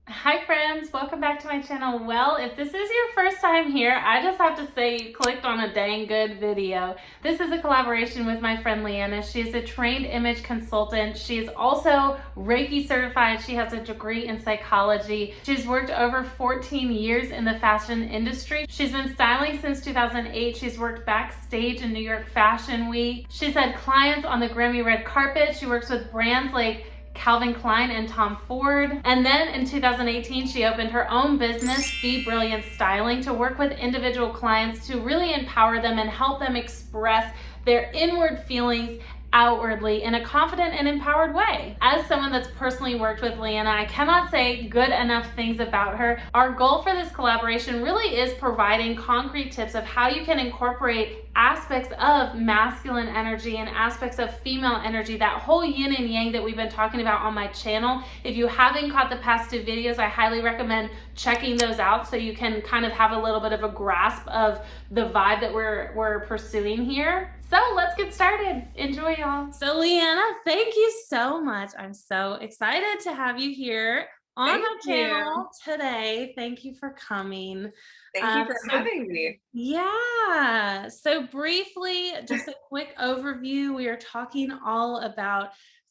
Hi friends, welcome back to my channel. Well, if this is your first time here, I just have to say you clicked on a dang good video. This is a collaboration with my friend Liana. She is a trained image consultant. She is also Reiki certified. She has a degree in psychology. She's worked over 14 years in the fashion industry. She's been styling since 2008. She's worked backstage in New York Fashion Week. She's had clients on the Grammy red carpet. She works with brands like Calvin Klein and Tom Ford. And then in 2018, she opened her own business, Be Brilliant Styling, to work with individual clients to really empower them and help them express their inward feelings outwardly in a confident and empowered way. As someone that's personally worked with Liana, I cannot say good enough things about her. Our goal for this collaboration really is providing concrete tips of how you can incorporate aspects of masculine energy and aspects of female energy, that whole yin and yang that we've been talking about on my channel. If you haven't caught the past two videos, I highly recommend checking those out so you can kind of have a little bit of a grasp of the vibe that we're pursuing here. So let's get started. Enjoy, y'all. So Liana, thank you so much. I'm so excited to have you here on my channel today. Thank you for coming. Thank you for having me. Yeah. So briefly, just a quick overview. We are talking all about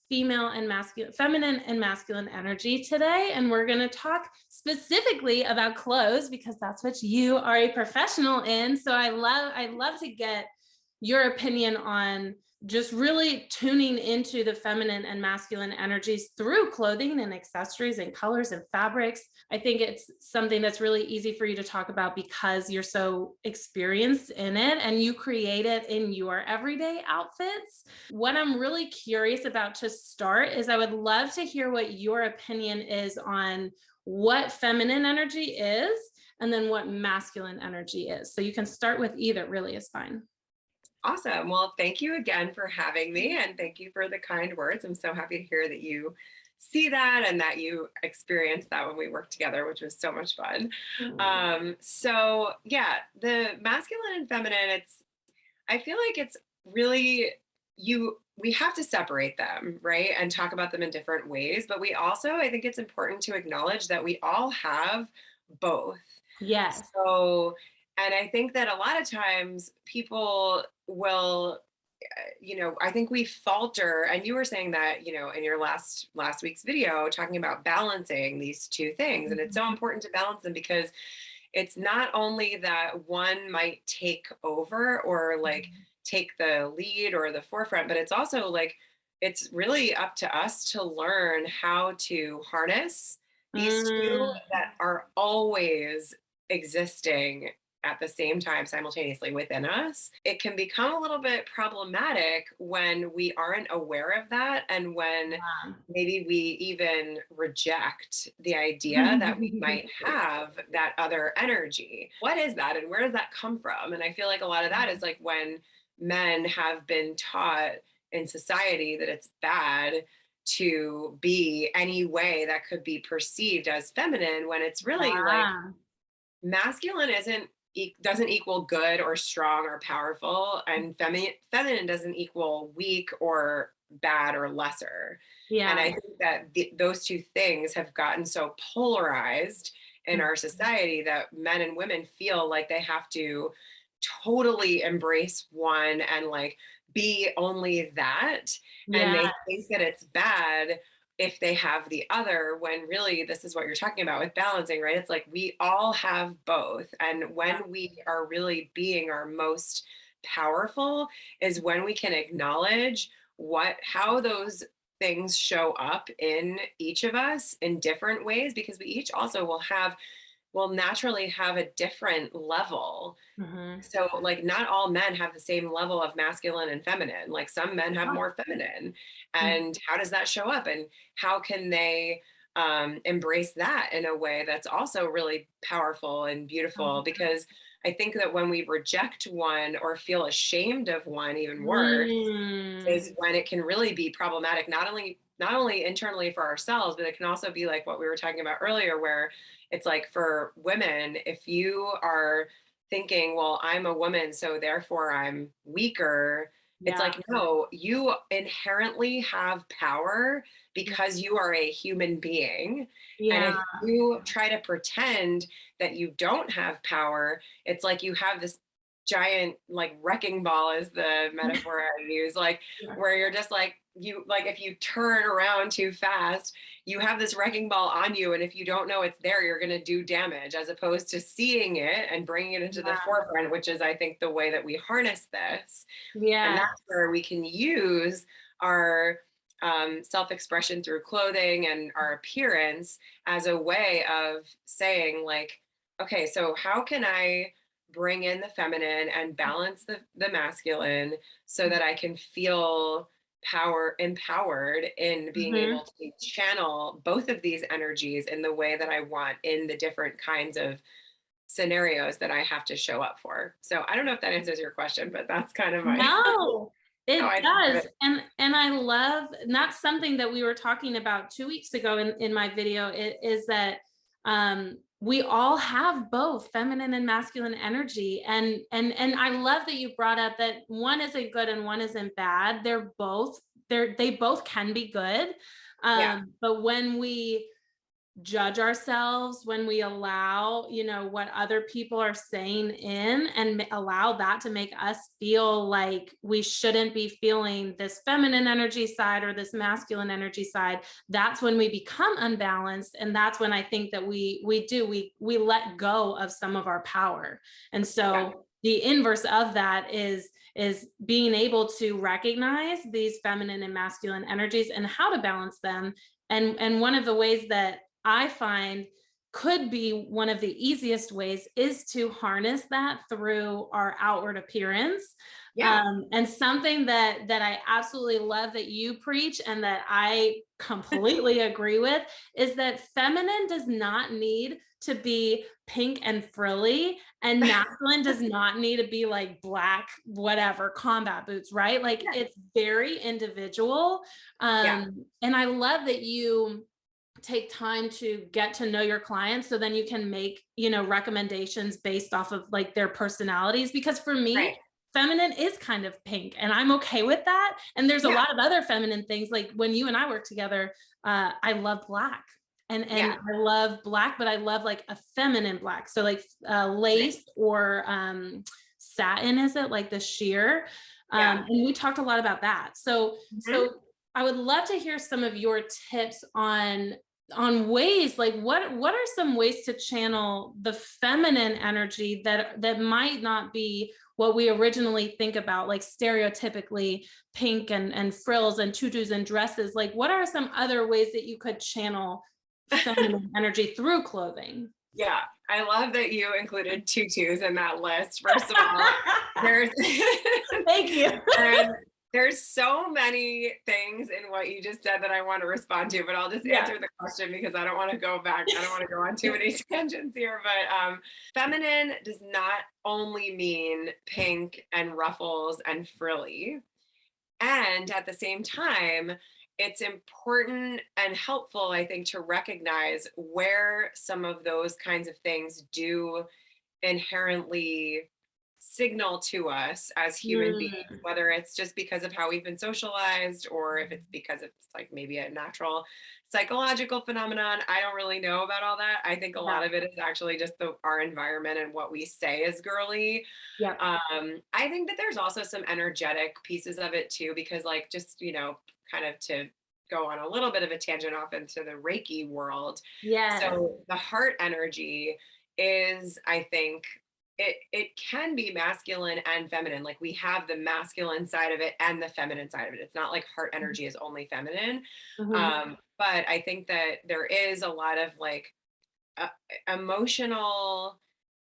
female and masculine, feminine and masculine energy today. And we're going to talk specifically about clothes because that's what you are a professional in. So I love to get your opinion on just really tuning into the feminine and masculine energies through clothing and accessories and colors and fabrics. I think it's something that's really easy for you to talk about because you're so experienced in it and you create it in your everyday outfits. What I'm really curious about to start is I would love to hear what your opinion is on what feminine energy is and then what masculine energy is. So you can start with either, really is fine. Awesome. Well, thank you again for having me and thank you for the kind words. I'm so happy to hear that you see that and that you experienced that when we worked together, which was so much fun. So yeah, the masculine and feminine, I feel like it's really we have to separate them, right? And talk about them in different ways. But we also, I think it's important to acknowledge that we all have both. Yes. So, and I think that a lot of times people will, I think we falter. And you were saying that, in your last week's video, talking about balancing these two things, and it's so important to balance them because it's not only that one might take over or like take the lead or the forefront, but it's also like it's really up to us to learn how to harness these two Mm, that are always existing at the same time simultaneously within us. It can become a little bit problematic when we aren't aware of that and when maybe we even reject the idea that we might have that other energy. What is that and where does that come from? And I feel like a lot of that is like when men have been taught in society that it's bad to be any way that could be perceived as feminine when it's really like yeah. masculine doesn't equal good or strong or powerful, and feminine doesn't equal weak or bad or lesser. And I Yeah. think that those two things have gotten so polarized in our society that men and women feel like they have to totally embrace one and like be only that, and Yeah. they think that it's bad if they have the other, when really this is what you're talking about with balancing, right? It's like we all have both. And when we are really being our most powerful is when we can acknowledge how those things show up in each of us in different ways, because we each also will naturally have a different level. Mhm. So, like, not all men have the same level of masculine and feminine. Like, some men have more feminine. Mm, And how does that show up? And how can they embrace that in a way that's also really powerful and beautiful? Because I think that when we reject one or feel ashamed of one, even worse, mm, is when it can really be problematic, not only internally for ourselves, but it can also be like what we were talking about earlier, where it's like for women, if you are thinking, well, I'm a woman, so therefore I'm weaker, It's Yeah. like, no, you inherently have power because you are a human being. And Yeah. if you try to pretend that you don't have power, it's like you have this giant like wrecking ball is the metaphor I use, like Yeah. where you're just like you like if you turn around too fast, you have this wrecking ball on you, and if you don't know it's there, you're going to do damage, as opposed to seeing it and bringing it into the Yeah. forefront, which is I think the way that we harness this. And Yeah. that's where we can use our self expression through clothing and our appearance as a way of saying, like, okay, so how can I bring in the feminine and balance the masculine so that I can feel empowered in being Hmm. able to channel both of these energies in the way that I want in the different kinds of scenarios that I have to show up for. So I don't know if that answers your question, but that's kind of my No, how it I think of does. it. And I love, and that's something that we were talking about 2 weeks ago in my video, is that we all have both feminine and masculine energy. And I love that you brought up that one isn't good and one isn't bad. They both can be good. Yeah, But when we judge ourselves, when we allow, what other people are saying in, and allow that to make us feel like we shouldn't be feeling this feminine energy side or this masculine energy side, that's when we become unbalanced. And that's when I think that we let go of some of our power. And yeah, so the inverse of that is being able to recognize these feminine and masculine energies and how to balance them. And one of the ways that I find could be one of the easiest ways is to harness that through our outward appearance. yeah, And something that I absolutely love that you preach and that I completely agree with is that feminine does not need to be pink and frilly, and masculine does not need to be like black, whatever, combat boots, right? Like yeah, it's very individual. yeah, And I love that you take time to get to know your clients, so then you can make, recommendations based off of like their personalities. Because for me, right. feminine is kind of pink and I'm okay with that. And there's a Yeah, lot of other feminine things, like when you and I work together, I love black. And yeah, I love black, but I love like a feminine black. So like right. lace or satin, is it like the sheer? Yeah. And we talked a lot about that. So Mhm. so I would love to hear some of your tips on ways, like what are some ways to channel the feminine energy that might not be what we originally think about, like stereotypically pink and frills and tutus and dresses. Like what are some other ways that you could channel feminine energy through clothing? Yeah, I love that you included tutus in that list. First of all, there's Thank you. and there's so many things in what you just said that I want to respond to, but I'll just Yeah. answer the question because I don't want to go back. I don't want to go on too many tangents here. But feminine does not only mean pink and ruffles and frilly. And at the same time, it's important and helpful, I think, to recognize where some of those kinds of things do inherently signal to us as human beings, Mm, whether it's just because of how we've been socialized or if it's because it's like maybe a natural psychological phenomenon. I don't really know about all that. I think a lot yeah. of it is actually just our environment and what we say is girly. Yeah. I think that there's also some energetic pieces of it too, because like just, kind of to go on a little bit of a tangent off into the Reiki world. Yes. So the heart energy is, I think, it can be masculine and feminine. Like we have the masculine side of it and the feminine side of it. It's not like heart energy is only feminine. Mhm. But I think that there is a lot of like uh, emotional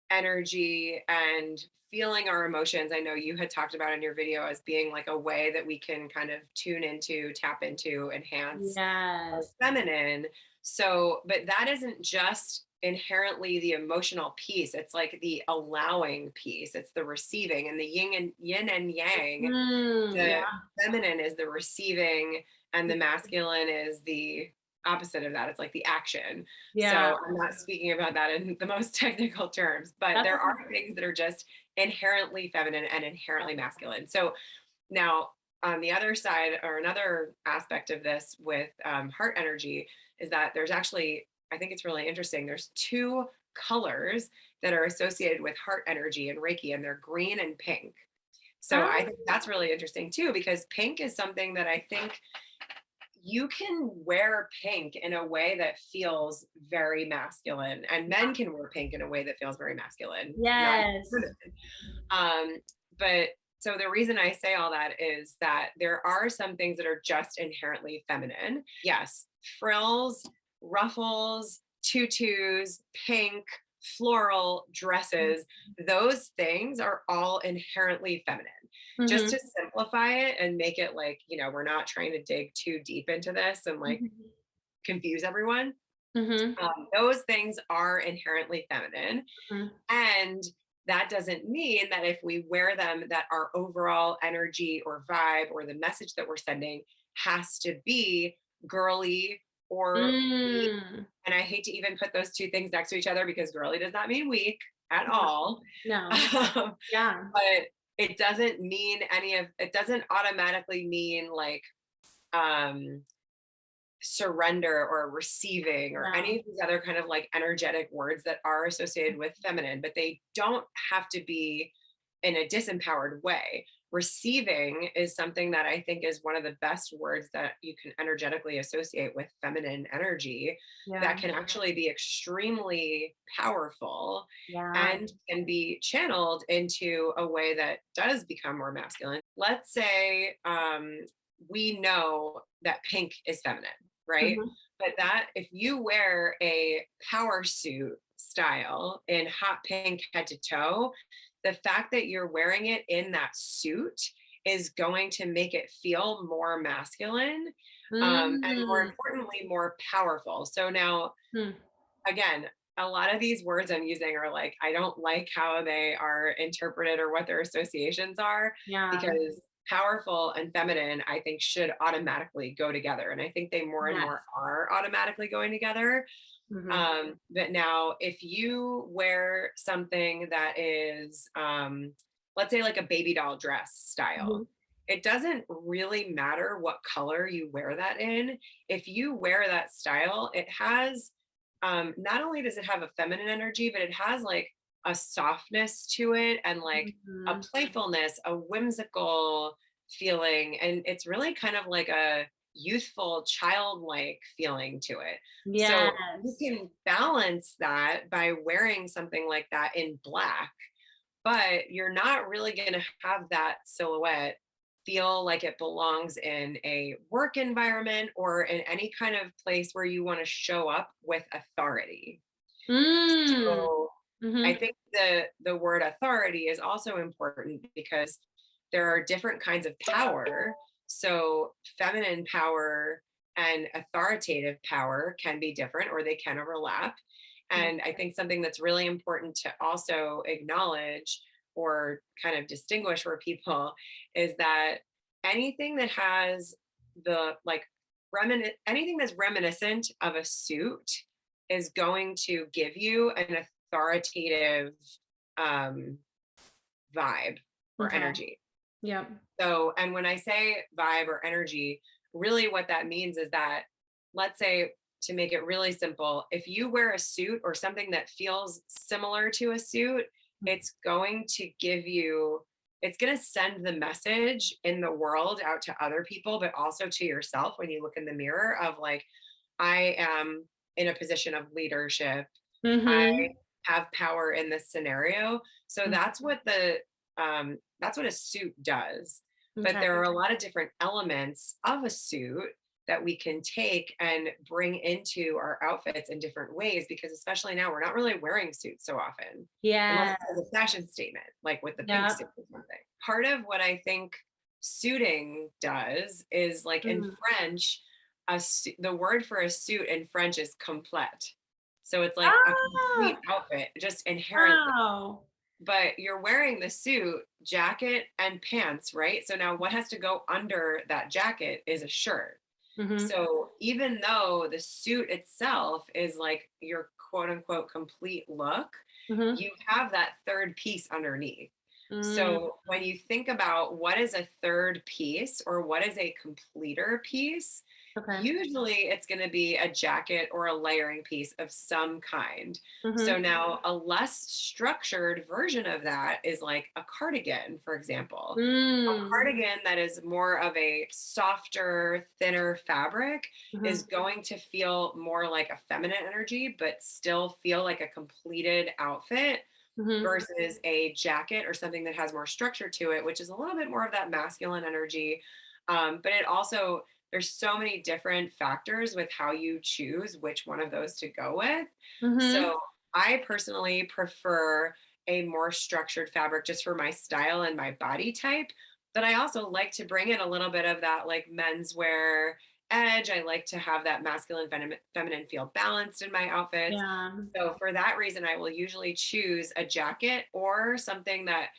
energy and feeling our emotions. I know you had talked about in your video as being like a way that we can kind of tune into, tap into, enhance our Yes. feminine. So, but that isn't just inherently the emotional piece. It's like the allowing piece. It's the receiving, and the yin and yang. Yeah. The feminine is the receiving and the masculine is the opposite of that. It's like the action. Yeah. So I'm not speaking about that in the most technical terms, but That's there okay. are things that are just inherently feminine and inherently masculine. So Now, on the other side, or another aspect of this with heart energy, is that there's actually, I think it's really interesting, there's two colors that are associated with heart energy and Reiki, and they're green and pink. So I Oh, think that's really interesting too, because pink is something that I think you can wear pink in a way that feels very masculine, and men can wear pink in a way that feels very masculine, not yes. women. Um, but so the reason I say all that is that there are some things that are just inherently feminine. Yes, frills, ruffles, tutus, pink, floral dresses, those things are all inherently feminine. Just Mm-hmm. to simplify it and make it like, we're not trying to dig too deep into this and like confuse everyone. Mm-hmm. Those things are inherently feminine. And that doesn't mean that if we wear them, that our overall energy or vibe or the message that we're sending has to be girly or weak. Mm. And I hate to even put those two things next to each other, because girly does not mean weak at No, all. no. Yeah. But it doesn't mean it doesn't automatically mean like um surrender or receiving or any No. of these other kind of like energetic words that are associated with feminine, but they don't have to be in a disempowered way. Receiving is something that I think is one of the best words that you can energetically associate with feminine energy, that Yeah. can actually be extremely powerful Yeah. and can be channeled into a way that does become more masculine. Let's say we know that pink is feminine, right? Mm-hmm. But that if you wear a power suit style in hot pink head to toe, the fact that you're wearing it in that suit is going to make it feel more masculine, and more Mm. importantly, more powerful. So now, Mm. again, a lot of these words I'm using are like, I don't like how they are interpreted or what their associations are, Yeah. because powerful and feminine, I think, should automatically go together. And I think they more and Yes. more are automatically going together. Mm-hmm. But now, if you wear something that is, let's say, like a baby doll dress Mm-hmm. style, it doesn't really matter what color you wear that in. If you wear that style, it has, not only does it have a feminine energy, but it has like a softness to it and like a Mm-hmm. playfulness, a whimsical feeling. And it's really kind of like a youthful, childlike feeling to it. So you Yes. can balance that by wearing something like that in black, but you're not really going to have that silhouette feel like it belongs in a work environment or in any kind of place where you want to show up with authority. Mm. So I Mm-hmm. think the word authority is also important, because there are different kinds of power. So feminine power and authoritative power can be different, or they can overlap. And I think something that's really important to also acknowledge or kind of distinguish for people is that anything that has the like anything that's reminiscent of a suit is going to give you an authoritative um, vibe or Okay. energy. Yep. So, and when I say vibe or energy, really what that means is that, let's say, to make it really simple, if you wear a suit or something that feels similar to a suit, it's going to give you, it's going to send the message in the world out to other people, but also to yourself when you look in the mirror of like, I am in a position of leadership. I Mm-hmm. have power in this scenario. So that's what a suit does. But Okay. there are a lot of different elements of a suit that we can take and bring into our outfits in different ways, because especially now we're not really wearing suits so often unless Yeah. it's a fashion statement, like with the pink Yep. suit or something. Part of what I think suiting does is like in Mm. French, the word for a suit in French is complete. So it's like a complete Ah, outfit, just inherently. wow. But you're wearing the suit, jacket, and pants, right? So now what has to go under that jacket is a shirt. Mm-hmm. So even though the suit itself is like your quote unquote complete look, Mm-hmm. you have that third piece underneath. Mm, So when you think about what is a third piece or what is a completer piece, okay. usually it's going to be a jacket or a layering piece of some kind. So Mm-hmm. now a less structured version of that is like a cardigan, for example. A Mm, cardigan that is more of a softer, thinner fabric is mm-hmm. going to feel more like a feminine energy, but still feel like a completed outfit Mm-hmm. versus a jacket or something that has more structure to it, which is a little bit more of that masculine energy. But it also, there's so many different factors with how you choose which one of those to go with. Mm-hmm. So I personally prefer a more structured fabric just for my style and my body type. But I also like to bring in a little bit of that like menswear edge. I like to have that masculine feminine feel balanced in my outfits. Yeah. So for that reason, I will usually choose a jacket or something that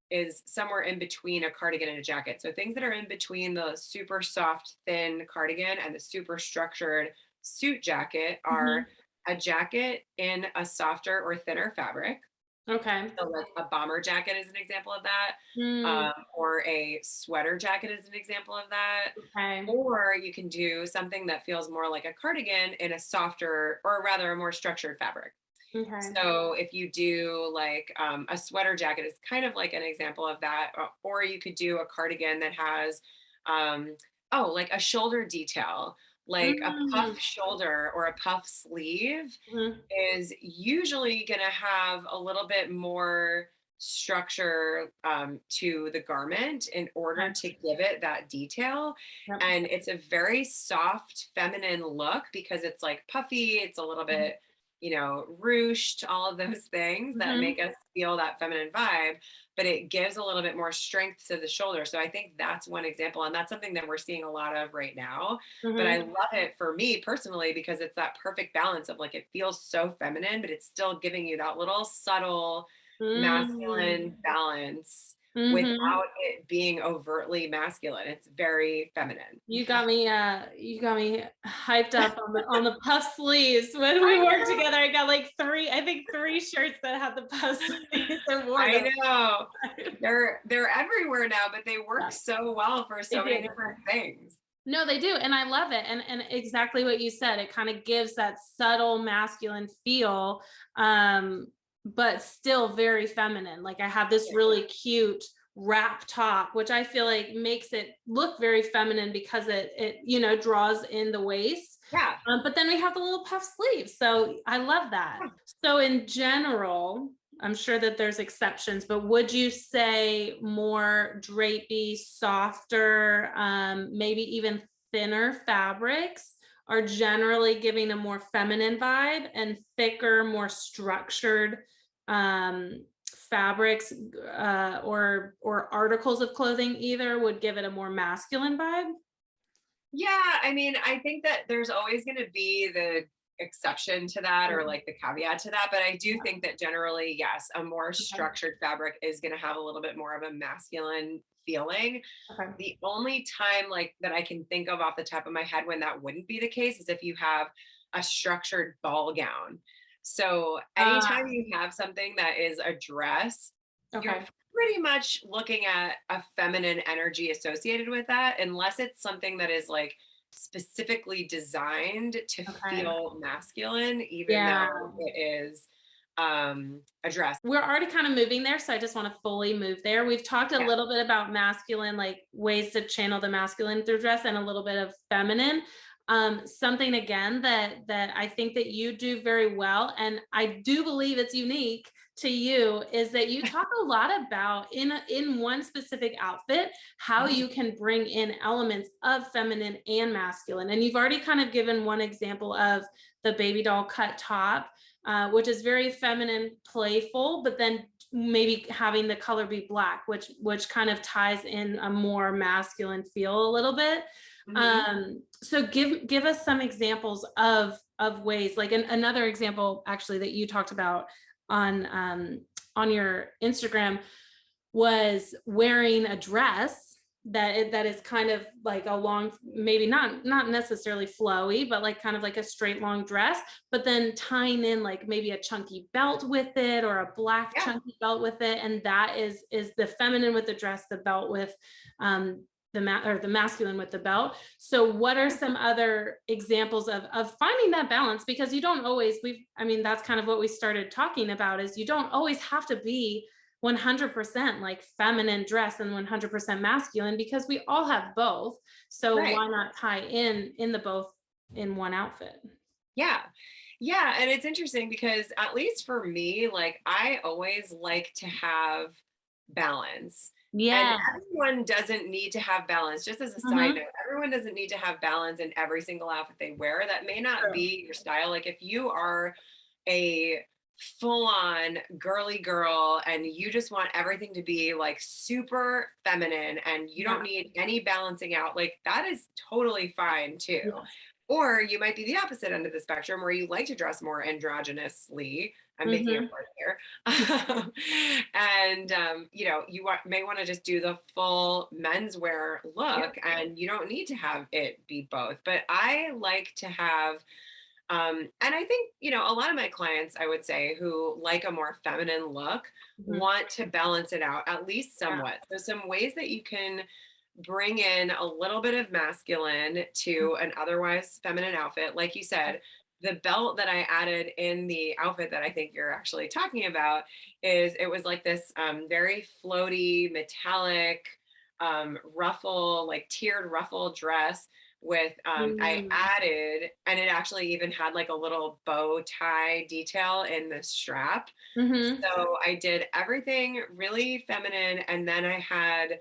is somewhere in between a cardigan and a jacket. So things that are in between the super soft, thin cardigan and the super structured suit jacket are Mm-hmm. a jacket in a softer or thinner fabric. Okay. So, like a bomber jacket is an example of that, Mm, or a sweater jacket is an example of that. okay. Or you can do something that feels more like a cardigan in a softer, or rather, a more structured fabric. Okay. So if you do like a sweater jacket is kind of like an example of that, or you could do a cardigan that has, um, oh, like a shoulder detail, like a Mm, puff shoulder or a puff sleeve mm-hmm. is usually going to have a little bit more structure to the garment in order Okay. to give it that detail. Yep. And it's a very soft, feminine look because it's like puffy, it's a little bit, ruched, all of those things that Mm-hmm. make us feel that feminine vibe, but it gives a little bit more strength to the shoulder. So I think that's one example. And that's something that we're seeing a lot of right now. But I Mm-hmm. love it for me personally because it's that perfect balance of like it feels so feminine, but it's still giving you that little subtle Mm, masculine balance mm-hmm. without it being overtly masculine. It's very feminine. You got me hyped up on the puff sleeves. When we I worked know. together, I got like I think three shirts that had the puff sleeves and wore I them. know. They're everywhere now, but they work Yeah, so well for they so many do. different things. No, they do. And I love it. And exactly what you said, it kind of gives that subtle masculine feel, but still very feminine. Like I have this really cute wrap top, which I feel like makes it look very feminine because it draws in the waist. Yeah. But then we have the little puff sleeves. So I love that. So in general, I'm sure that there's exceptions, but would you say more drapey, softer, maybe even thinner fabrics are generally giving a more feminine vibe, and thicker, more structured fabrics or articles of clothing either would give it a more masculine vibe? Yeah, I mean, I think that there's always going to be the exception to that or Yeah. like the caveat to that, but I do think that generally, yes, a more Okay. structured fabric is going to have a little bit more of a masculine feeling. Okay. The only time like that I can think of off the top of my head when that wouldn't be the case is if you have a structured ball gown. So anytime you have something that is a dress, you're Okay. pretty much looking at a feminine energy associated with that, unless it's something that is like specifically designed to Okay. feel masculine, even Yeah. though it is a dress. We're already kind of moving there, so I just want to fully move there. We've talked a Yeah. little bit about masculine, like ways to channel the masculine through dress, and a little bit of feminine. Something again that I think that you do very well, and I do believe it's unique to you, is that you talk a lot about in one specific outfit how Mhm. you can bring in elements of feminine and masculine. And you've already kind of given one example of the baby doll cut top, which is very feminine, playful, but then maybe having the color be black, which kind of ties in a more masculine feel a little bit. Mhm. So give us some examples of ways, like another example actually that you talked about on your Instagram was wearing a dress that is kind of like a long, maybe not necessarily flowy, but like kind of like a straight long dress, but then tying in like maybe a chunky belt with it, or a black Yeah. chunky belt with it, and that is the feminine with the dress, the belt with or the masculine with the belt. So what are some other examples of finding that balance? Because you don't always, I mean, that's kind of what we started talking about, is you don't always have to be 100% like feminine dress and 100% masculine, because we all have both. So Right. why not tie in the both in one outfit? Yeah. Yeah. And it's interesting because, at least for me, like, I always like to have balance. And Yeah. everyone doesn't need to have balance. Just as a side Hmm. note, everyone doesn't need to have balance in every single outfit they wear. That may not True. be your style. Like, if you are a full on girly girl and you just want everything to be like super feminine and you don't Yeah. need any balancing out, like, that is totally fine too. Yes. Or you might be the opposite end of the spectrum where you like to dress more androgynously. I'm making a Hmm. part here. And, may want to just do the full menswear Yep. look, and you don't need to have it be both. But I like to have, and I think, a lot of my clients, I would say, who like a more feminine look, Mhm. want to balance it out at least Yeah. somewhat. So, some ways that you can bring in a little bit of masculine to an otherwise feminine outfit. Like you said, the belt that I added in the outfit that I think you're actually talking about it was like this very floaty, metallic, ruffle, like tiered ruffle dress with, I Mm. added, and it actually even had like a little bow tie detail in the strap. Mhm. So I did everything really feminine, and then I had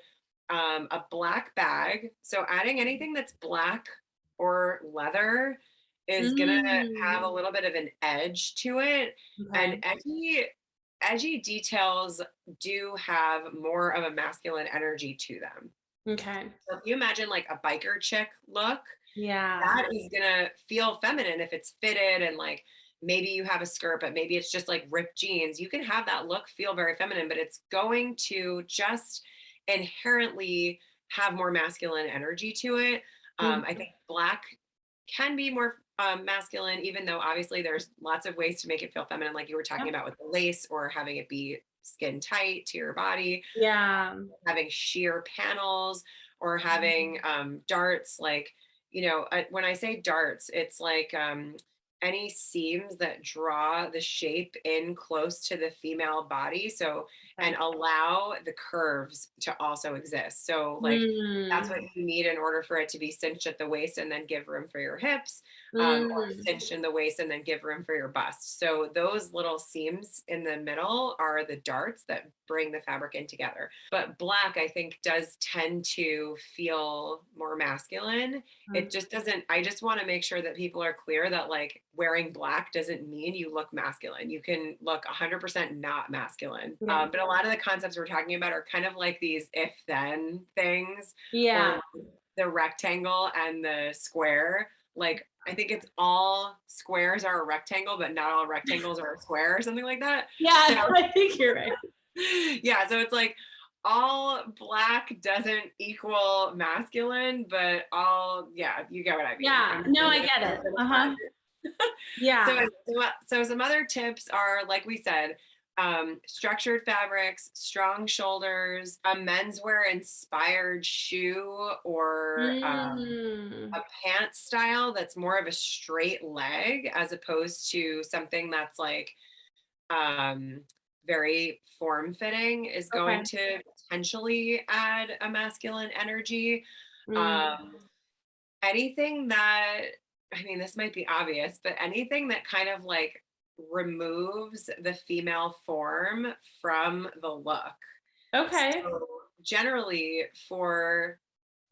a black bag. So adding anything that's black or leather is gonna have a Mm. little bit of an edge to it. And Okay. edgy details do have more of a masculine energy to them. Okay. So if you imagine like a biker chick look, Yeah. that is gonna feel feminine if it's fitted, and like maybe you have a skirt, but maybe it's just like ripped jeans. You can have that look feel very feminine, but it's going to just inherently have more masculine energy to it. I Mhm. think black can be more masculine, even though obviously there's lots of ways to make it feel feminine, like you were talking Yep. about with the lace, or having it be skin tight to your body, Yeah. having sheer panels, or having Mhm. darts. Like, when I say darts, it's like, any seams that draw the shape in close to the female body, so, and Okay. allow the curves to also exist. So like, that's Mm. what you need in order for it to be cinched at the waist and then give room for your hips, or Mm. cinched in the waist and then give room for your bust. So those little seams in the middle are the darts that bring the fabric in together. But black, I think, does tend to feel more masculine. It Mm. just doesn't, I just want to make sure that people are clear that like wearing black doesn't mean you look masculine. You can look 100% not masculine. Yeah. But a lot of the concepts we're talking about are kind of like these if then things, or Yeah. like the rectangle and the square. Like, I think it's all squares are a rectangle, but not all rectangles are a square, or something like that. So Yeah. I think you're right. yeah, so it's like all black doesn't equal masculine, but yeah, you get what I mean. Yeah. I'm just No, gonna I get get a it. bit of Uh-huh. fun. Yeah. So some other tips are, like we said, structured fabrics, strong shoulders, a menswear inspired shoe, or a Mm. pant style that's more of a straight leg, as opposed to something that's like, um, very form fitting, is Okay. going to potentially add a masculine energy. Mm. Um, anything that, I mean, this might be obvious, but anything that kind of like removes the female form from the look. Okay. So generally, for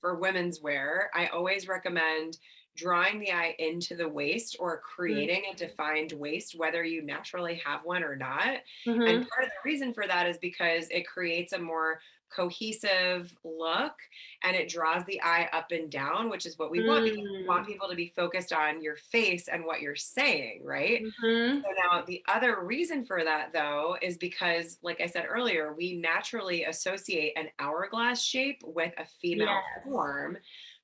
women's wear, I always recommend drawing the eye into the waist or creating a defined waist, whether you naturally have one or not. And Mm-hmm. part of the reason for that is because it creates a more cohesive look and it draws the eye up and down, which is what we want because we want Mm-hmm. people to be focused on your face and what you're saying, right? Mm-hmm. So now the other reason for that though is because, like I said earlier, we naturally associate an hourglass shape with a female Yes. form,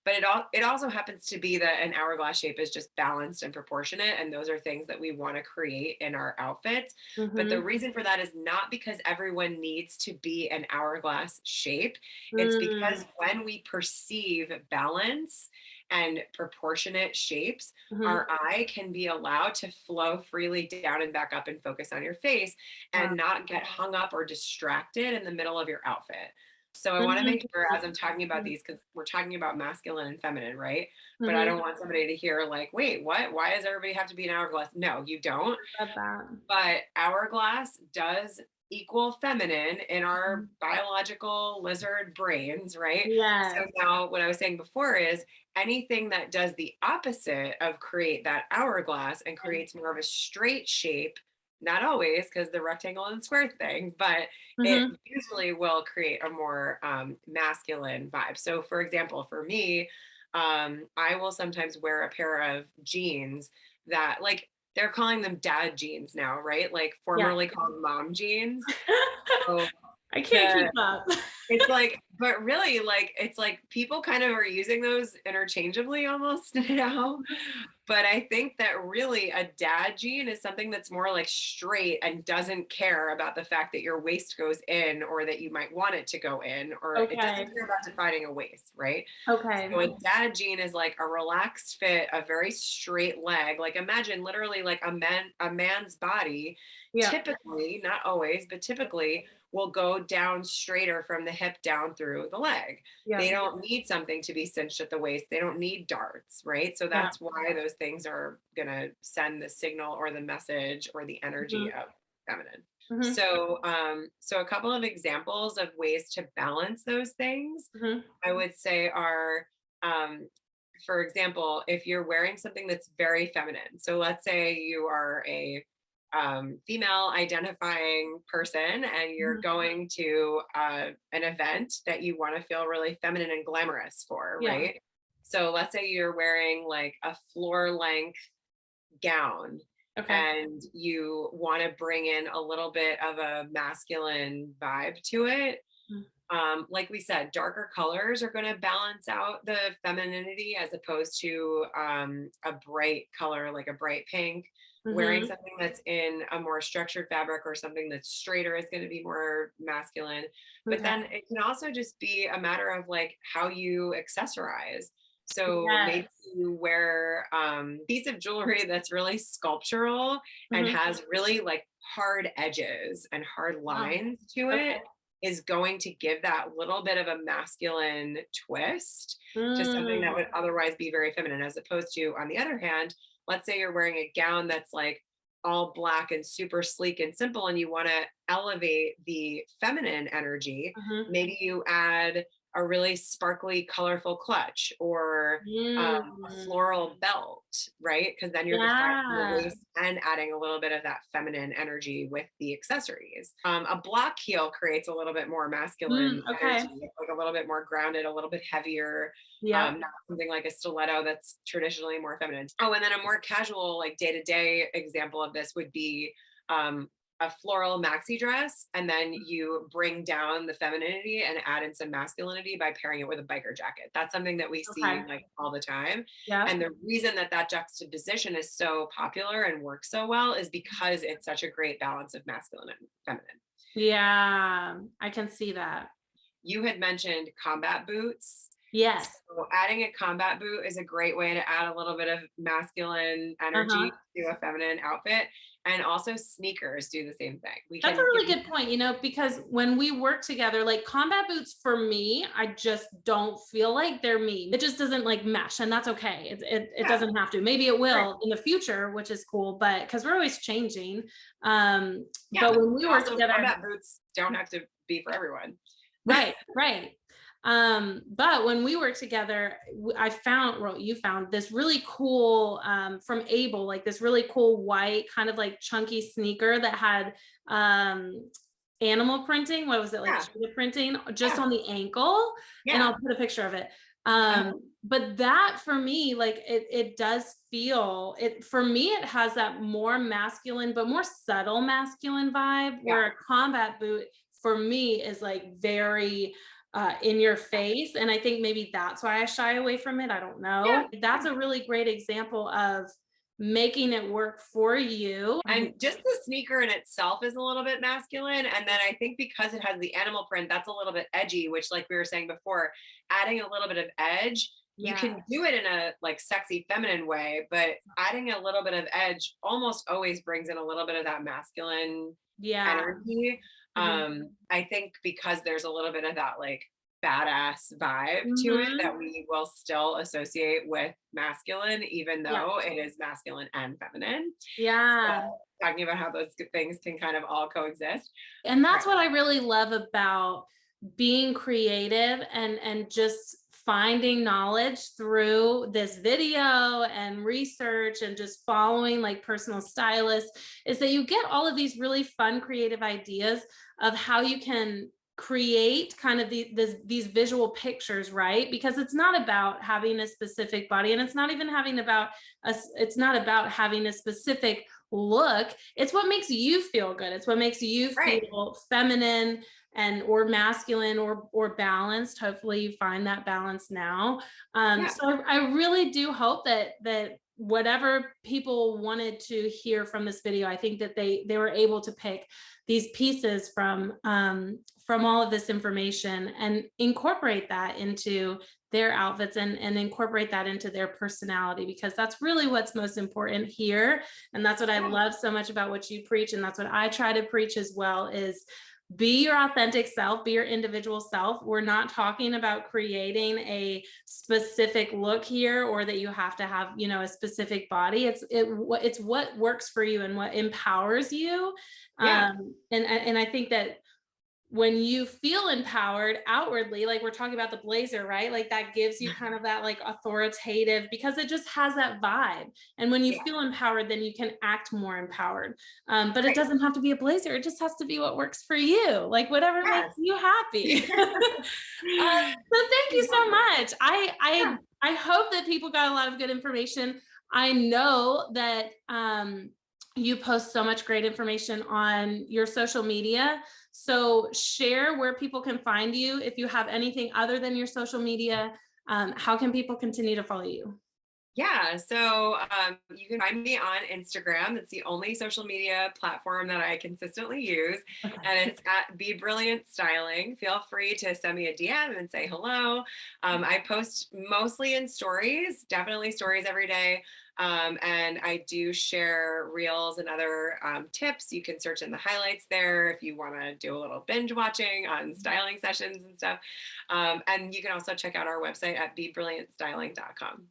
but it also happens to be that an hourglass shape is just balanced and proportionate, and those are things that we want to create in our outfits. But the Mm-hmm. reason for that is not because everyone needs to be an hourglass shape. It's Mm-hmm. because when we perceive balance and proportionate shapes, Mm-hmm. our eye can be allowed to flow freely down and back up and focus on your face Wow. and not get hung up or distracted in the middle of your outfit. So I want to make sure as I'm talking about Mm-hmm. these, because we're talking about masculine and feminine, right? But I Mm-hmm. don't want somebody to hear like, wait, what? Why does everybody have to be an hourglass? No, you don't. Love that. But hourglass does equal feminine in our Mhm. biological lizard brains, right? So Yes. now what I was saying before is anything that does the opposite of create that hourglass and creates more of a straight shape, not always because the rectangle and square thing, but it Mm-hmm. usually will create a more masculine vibe. So for example, for me, I will sometimes wear a pair of jeans that like they're calling them dad jeans now, right? Like Yeah. formerly called mom jeans. So I can't keep the up. it's like, but really, like, it's like people kind of are using those interchangeably almost now. But I think that really a dad jean is something that's more like straight and doesn't care about the fact that your waist goes in or that you might want it to go in, or it doesn't Okay. care about defining a waist, right? So Okay. a dad jean is like a relaxed fit, a very straight leg. Like imagine literally like a man's body Yeah. typically, not always, but typically will go down straighter from the hip down through the leg. Yeah. They don't need something to be cinched at the waist. They don't need darts, right? So Yeah. that's why those things are going to send the signal or the message or the energy Mm-hmm. of feminine. Mm-hmm. So a couple of examples of ways to balance those things Mm-hmm. I would say are, um, for example, if you're wearing something that's very feminine. So let's say you are a female identifying person and you're Mm-hmm. going to an event that you want to feel really feminine and glamorous for, Yeah. right? So let's say you're wearing like a floor length gown Okay. and you want to bring in a little bit of a masculine vibe to it. Like we said, darker colors are going to balance out the femininity as opposed to a bright color like a bright pink. Wearing Mm-hmm. something that's in a more structured fabric or something that's straighter is going to be more masculine. But Okay. then it can also just be a matter of like how you accessorize. So maybe Yes. you wear a piece of jewelry that's really sculptural and Mm-hmm. has really like hard edges and hard Wow. lines to it Okay. is going to give that little bit of a masculine twist to something that Mm. would otherwise be very feminine, as opposed to, on the other hand, let's say you're wearing a gown that's like all black and super sleek and simple, and you want to elevate the feminine energy. Mm-hmm. Maybe you add a really sparkly, colorful clutch or a Mm. floral belt, right? Because then you're defining your Yeah. waist and adding a little bit of that feminine energy with the accessories. A block heel creates a little bit more Mm. masculine Okay. energy, like a little bit more grounded, a little bit heavier, Yep. not something like a stiletto that's traditionally more feminine. Oh, and then a more casual, like day to day example of this would be a floral maxi dress, and then you bring down the femininity and add in some masculinity by pairing it with a biker jacket. That's something that we see Okay. like all the time. And Yep. the reason that that juxtaposition is so popular and works so well is because it's such a great balance of masculine and feminine. Yeah. I can see that. You had mentioned combat boots. Yes. So adding a combat boot is a great way to add a little bit of masculine Uh-huh. energy to a feminine outfit. And also sneakers do the same thing. We That's a can really give good point, because when we work together, like combat boots for me, I just don't feel like they're me. It just doesn't like mesh, and that's okay. It yeah, doesn't have to. Maybe it right. will in the future, which is cool, but because we're always changing. Yeah. But when we And work also together, combat boots don't have to be for everyone. right, right. But when we were together, I found, well, you found this really cool, from Able, like this really cool white kind of like chunky sneaker that had, animal printing. What was it, like Yeah. cheetah printing just Yeah. on the ankle? And Yeah. I'll put a picture of it. Uh-huh. But that for me, like it does feel it for me, it has that more masculine, but more subtle masculine vibe, Yeah. where a combat boot for me is like very in your face. And I think maybe that's why I shy away from it. I don't Yeah. know. That's a really great example of making it work for you. And just the sneaker in itself is a little bit masculine. And then I think because it has the animal print, that's a little bit edgy, which, like we were saying before, adding a little bit of edge, you Yeah. can do it in a like sexy feminine way, but adding a little bit of edge almost always brings in a little bit of that masculine Yeah. energy. Mhm. I think because there's a little bit of that like badass vibe to it that Mhm. we will still associate with masculine, even Yeah. though it is masculine and feminine. So Yeah. talking about how those things can kind of all coexist. And that's Right. what I really love about being creative and just finding knowledge through this video and research and just following like personal stylists, is that you get all of these really fun creative ideas of how you can create kind of these visual pictures, right? Because it's not about having a specific body, and it's not even having about us, it's not about having a specific look. It's what makes you feel good. It's what makes you Right. feel feminine and or masculine or balanced. Hopefully you find that balance now. Yeah. So I really do hope that whatever people wanted to hear from this video, I think that they were able to pick these pieces from all of this information and incorporate that into their outfits and incorporate that into their personality, because that's really what's most important here. And that's what I Yeah. love so much about what you preach. And that's what I try to preach as well, is be your authentic self, be your individual self. We're not talking about creating a specific look here, or that you have to have, you know, a specific body. It's what works for you and what empowers you. Yeah. And I think that when you feel empowered outwardly, like we're talking about the blazer, right? Like that gives you kind of that like authoritative, because it just has that vibe. And when you Yeah. feel empowered, then you can act more empowered. But it Right. doesn't have to be a blazer. It just has to be what works for you, like whatever makes Yes. you happy. So thank you so Exactly. much. Yeah. I hope that people got a lot of good information. I know that you post so much great information on your social media. So share where people can find you. If you have anything other than your social media, how can people continue to follow you? Yeah, so you can find me on Instagram. It's the only social media platform that I consistently use, Okay. and it's at Be Brilliant Styling. Feel free to send me a DM and say hello. I post mostly in stories, definitely stories every day. And I do share reels and other tips. You can search in the highlights there if you want to do a little binge watching on styling sessions and stuff. And you can also check out our website at BeBrilliantStyling.com.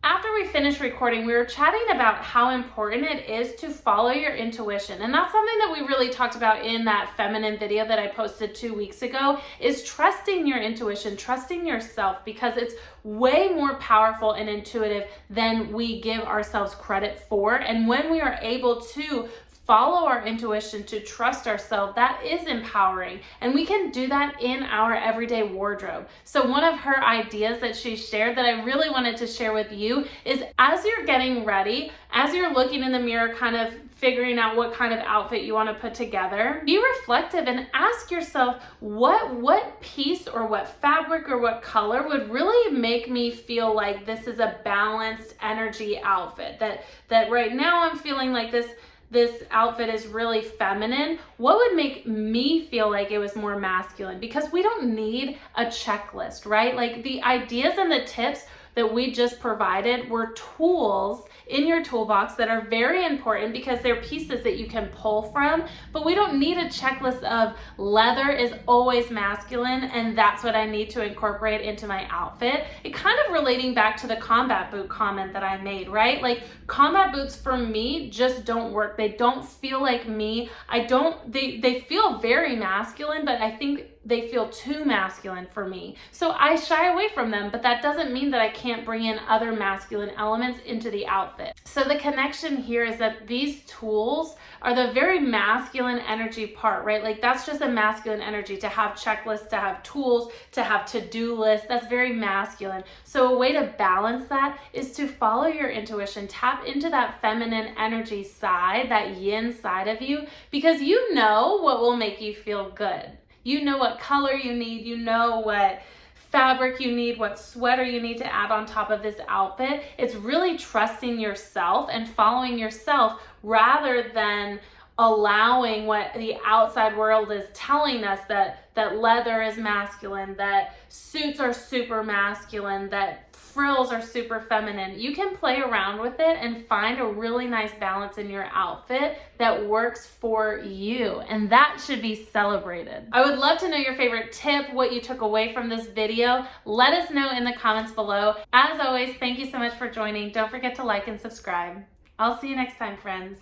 After we finished recording, we were chatting about how important it is to follow your intuition. And that's something that we really talked about in that feminine video that I posted 2 weeks ago, is trusting your intuition, trusting yourself, because it's way more powerful and intuitive than we give ourselves credit for. And when we are able to follow our intuition, to trust ourselves, that is empowering. And we can do that in our everyday wardrobe. So one of her ideas that she shared that I really wanted to share with you is, as you're getting ready, as you're looking in the mirror, kind of figuring out what kind of outfit you want to put together, be reflective and ask yourself, what piece or what fabric or what color would really make me feel like this is a balanced energy outfit, that right now I'm feeling like this outfit is really feminine. What would make me feel like it was more masculine? Because we don't need a checklist, right? Like the ideas and the tips that we just provided were tools in your toolbox that are very important, because they're pieces that you can pull from, but we don't need a checklist of leather is always masculine and that's what I need to incorporate into my outfit. It kind of relating back to the combat boot comment that I made, right? Like combat boots for me just don't work. They don't feel like me. They feel very masculine, but I think they feel too masculine for me. So I shy away from them, but that doesn't mean that I can't bring in other masculine elements into the outfit. So the connection here is that these tools are the very masculine energy part, right? Like that's just a masculine energy, to have checklists, to have tools, to have to-do lists. That's very masculine. So a way to balance that is to follow your intuition, tap into that feminine energy side, that yin side of you, because you know what will make you feel good. You know what color you need, you know what fabric you need, what sweater you need to add on top of this outfit. It's really trusting yourself and following yourself rather than allowing what the outside world is telling us, that leather is masculine, that suits are super masculine, that frills are super feminine. You can play around with it and find a really nice balance in your outfit that works for you, and that should be celebrated. I would love to know your favorite tip, what you took away from this video. Let us know in the comments below. As always, thank you so much for joining. Don't forget to like and subscribe. I'll see you next time, friends.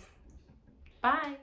Bye.